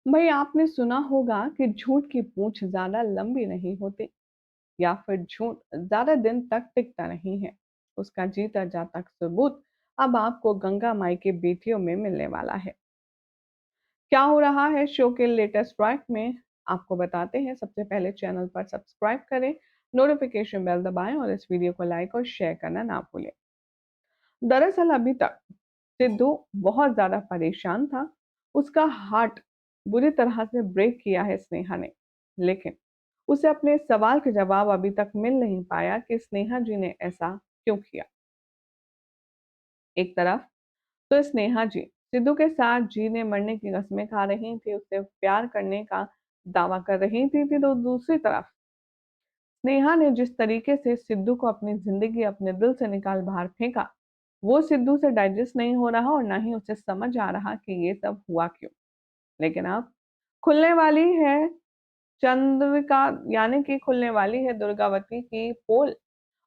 भाई आपने सुना होगा कि झूठ की पूंछ ज्यादा लंबी नहीं होती या फिर झूठ ज्यादा दिन तक टिकता नहीं है। उसका जीता जागता सबूत अब आपको गंगा माई के बेटियों में मिलने वाला है। क्या हो रहा है शो के लेटेस्ट ट्रैक में आपको बताते हैं। सबसे पहले चैनल पर सब्सक्राइब करें, नोटिफिकेशन बेल दबाएं और इस वीडियो को लाइक और शेयर करना ना भूलें। दरअसल अभी तक सिद्धू बहुत ज्यादा परेशान था। उसका हार्ट बुरी तरह से ब्रेक किया है स्नेहा ने, लेकिन उसे अपने सवाल के जवाब अभी तक मिल नहीं पाया कि स्नेहा जी ने ऐसा क्यों किया। एक तरफ तो स्नेहा जी सिद्धू के साथ जीने मरने की कस्में खा रही थी, उससे प्यार करने का दावा कर रही थी तो दूसरी तरफ स्नेहा ने जिस तरीके से सिद्धू को अपनी जिंदगी अपने दिल से निकाल बाहर फेंका, वो सिद्धू से डाइजेस्ट नहीं हो रहा और ना ही उसे समझ आ रहा कि ये सब हुआ क्यों। लेकिन अब खुलने वाली है चंद्रिका, यानी कि खुलने वाली है दुर्गावती की पोल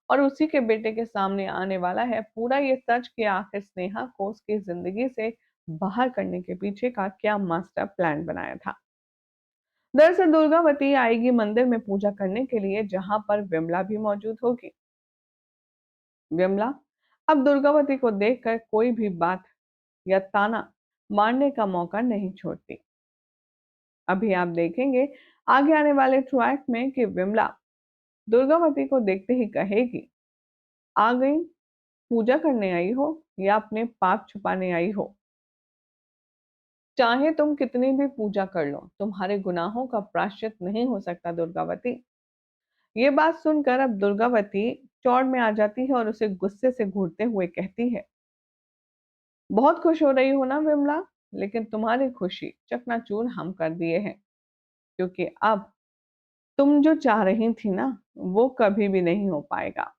और उसी के बेटे के सामने आने वाला है पूरा ये सच कि आखिर स्नेहा को उसकी जिंदगी से बाहर करने के पीछे का क्या मास्टर प्लान बनाया था। दरअसल दुर्गावती आएगी मंदिर में पूजा करने के लिए, जहां पर विमला भी मौजूद होगी। विमला अब दुर्गावती को देखकर कोई भी बात या ताना मारने का मौका नहीं छोड़ती। अभी आप देखेंगे आगे आने वाले ट्रैक में कि विमला दुर्गावती को देखते ही कहेगी, आ गई, पूजा करने आई हो या अपने पाप छुपाने आई हो। चाहे तुम कितनी भी पूजा कर लो, तुम्हारे गुनाहों का प्रायश्चित नहीं हो सकता दुर्गावती। ये बात सुनकर अब दुर्गावती चौड़ में आ जाती है और उसे गुस्से से घूरते हुए कहती है, बहुत खुश हो रही हो ना विमला, लेकिन तुम्हारी खुशी चकनाचूर हम कर दिए हैं, क्योंकि अब तुम जो चाह रही थी ना, वो कभी भी नहीं हो पाएगा।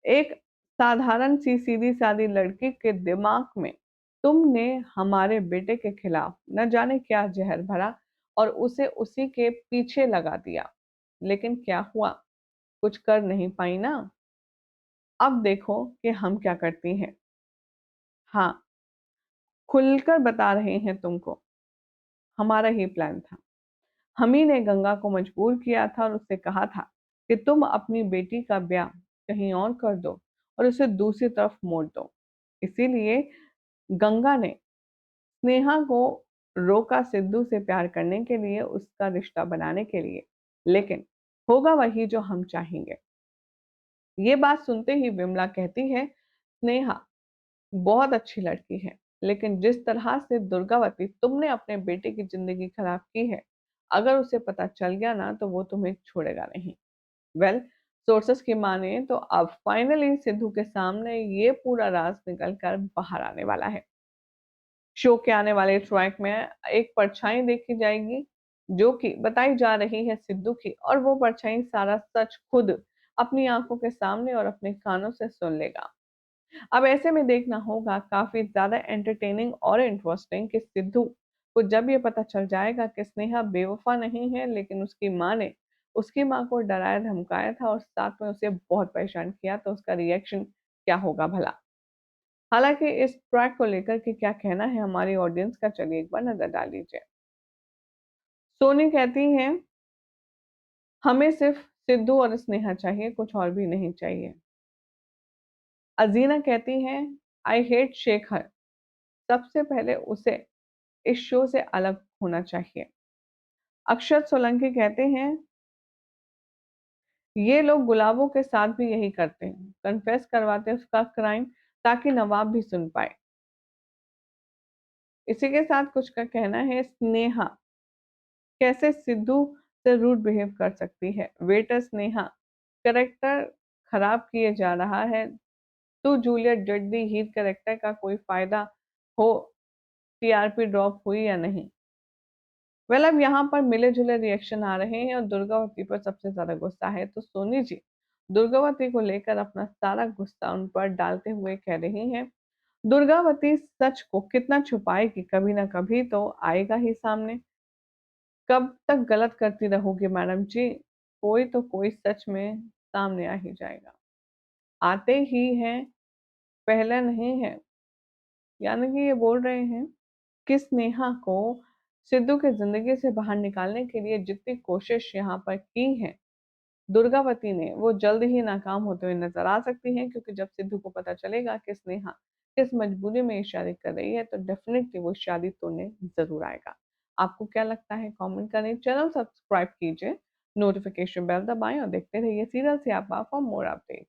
एक साधारण सी सीधी सादी लड़की के दिमाग में तुमने हमारे बेटे के खिलाफ न जाने क्या जहर भरा और उसे उसी के पीछे लगा दिया। लेकिन क्या हुआ, कुछ कर नहीं पाई ना। अब देखो कि हम क्या करती हैं। हाँ, खुलकर बता रहे हैं तुमको, हमारा ही प्लान था। हम ही ने गंगा को मजबूर किया था और उससे कहा था कि तुम अपनी बेटी का ब्याह कहीं और कर दो और उसे दूसरी तरफ मोड़ दो। इसीलिए गंगा ने स्नेहा को रोका सिद्धू से प्यार करने के लिए, उसका रिश्ता बनाने के लिए। लेकिन होगा वही जो हम चाहेंगे। ये बात सुनते ही विमला कहती है, स्नेहा बहुत अच्छी लड़की है, लेकिन जिस तरह से दुर्गावती तुमने अपने बेटे की जिंदगी खराब की है, अगर उसे पता चल गया ना तो वो तुम्हें छोड़ेगा नहीं। वेल, सोर्सेस की माने तो अब फाइनली सिद्धू के सामने ये पूरा राज निकल कर बाहर आने वाला है। शो के आने वाले ट्रैक में एक परछाई देखी जाएगी जो कि बताई जा रही है सिद्धू की, और वो परछाई सारा सच खुद अपनी आंखों के सामने और अपने कानों से सुन लेगा। अब ऐसे में देखना होगा, काफी ज्यादा एंटरटेनिंग और इंटरेस्टिंग कि सिद्धू को जब ये पता चल जाएगा कि स्नेहा बेवफा नहीं है, लेकिन उसकी माँ ने उसकी माँ को डराया धमकाया था और साथ में उसे बहुत परेशान किया, तो उसका रिएक्शन क्या होगा भला। हालांकि इस ट्रैक को लेकर के क्या कहना है हमारी ऑडियंस का, चलिए एक बार नजर डाल लीजिए। सोनी कहती हैं, हमें सिर्फ सिद्धू और स्नेहा चाहिए, कुछ और भी नहीं चाहिए। अजीना कहती हैं, आई हेट शेखर, सबसे पहले उसे इस शो से अलग होना चाहिए। अक्षत सोलंकी कहते हैं, ये लोग गुलाबों के साथ भी यही करते हैं, कन्फेस करवाते हैं उसका क्राइम ताकि नवाब भी सुन पाए। इसी के साथ कुछ का कहना है, स्नेहा कैसे सिद्धू से रूड बिहेव कर सकती है। वेटर स्नेहा, करेक्टर खराब किए जा रहा है। तू जूलियट जड्डी हीर करेक्टर का कोई फायदा हो, टीआरपी ड्रॉप हुई या नहीं। वेल, अब यहाँ पर मिले जुले रिएक्शन आ रहे हैं और दुर्गावती पर सबसे ज्यादा गुस्सा है, तो सोनी जी दुर्गावती को लेकर अपना सारा गुस्सा उन पर डालते हुए कह रही हैं, दुर्गावती सच को कितना छुपाएगी, कभी ना कभी तो आएगा ही सामने। कब तक गलत करती रहोगी मैडम जी, कोई तो कोई सच में सामने आ ही जाएगा। आते ही हैं, पहला नहीं है। यानी कि ये बोल रहे हैं कि स्नेहा को सिद्धू की ज़िंदगी से बाहर निकालने के लिए जितनी कोशिश यहाँ पर की है दुर्गावती ने, वो जल्द ही नाकाम होते हुए नज़र आ सकती हैं, क्योंकि जब सिद्धू को पता चलेगा कि स्नेहा किस मजबूरी में ये शादी कर रही है, तो डेफ़िनेटली वो शादी तोड़ने ज़रूर आएगा। आपको क्या लगता है? कमेंट करें, चैनल सब्सक्राइब कीजिए, नोटिफ़िकेशन बेल दबाएँ और देखते रहिए सीरियल सियापा फॉर मोर अपडेट।